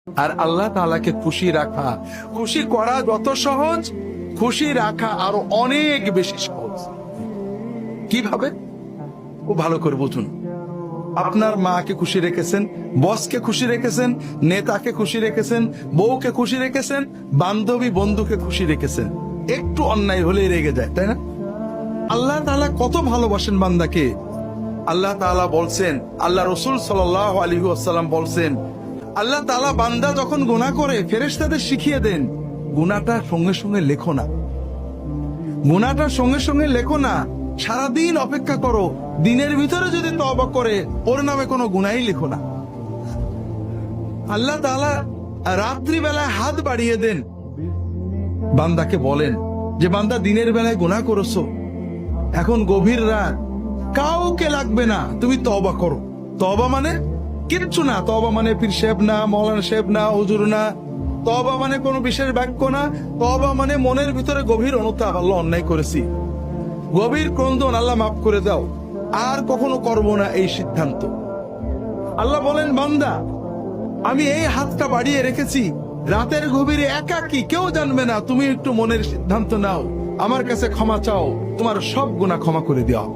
আর আল্লাহ তাআলাকে খুশি রাখা, খুশি করা যত সহজ, খুশি রাখা আরো অনেক বেশি সহজ। কিভাবে? ও ভালো করে বুঝুন। আপনার মাকে খুশি রেখেছেন, বসকে খুশি রেখেছেন, নেতাকে খুশি রেখেছেন, বউকে খুশি রেখেছেন, বান্ধবী বন্ধুকে খুশি রেখেছেন, একটু অন্যায় হলে রেগে যায়, তাই না? আল্লাহ তাআলা কত ভালোবাসেন বান্দাকে। আল্লাহ তাআলা বলছেন, আল্লাহ রাসূল সাল্লাল্লাহু আলাইহি ওয়াসাল্লাম বলছেন, আল্লাহ তাআলা বান্দা যখন গুনাহ করে ফেরেশতাদের শিখিয়ে দেন, গুনাহটা সঙ্গে সঙ্গে লেখো না, গুনাহটা সঙ্গে সঙ্গে লেখো না, সারাদিন অপেক্ষা করো, দিনের ভিতরে যদি তওবা করে ওর নামে কোনো গুনাহই লেখো না। আল্লাহ তাআলা রাত্রি বেলায় হাত বাড়িয়ে দেন, বান্দাকে বলেন যে বান্দা দিনের বেলায় গুনাহ করেছো, এখন গভীর রাত, কাউকে লাগবে না, তুমি তওবা করো। তওবা মানে কিচ্ছু না, তওবা মানে পীর সাহেব না, মাওলানা সাহেব না, হুজুর না, তওবা মানে কোনো বিশেষ বাক্য না, তওবা মানে মনের ভিতরে গভীর অনুতাপ, আল্লাহ অন্যায় করেছি, গভীর ক্রন্দন, আল্লাহ মাফ করে দাও, আর কখনো করব না, এই সিদ্ধান্ত। আল্লাহ বলেন, বান্দা আমি এই হাতটা বাড়িয়ে রেখেছি, রাতের গভীরে একাকী, কেউ জানবে না, তুমি একটু মনের সিদ্ধান্ত নাও, আমার কাছে ক্ষমা চাও, তোমার সব গুনাহ ক্ষমা করে দেওয়া।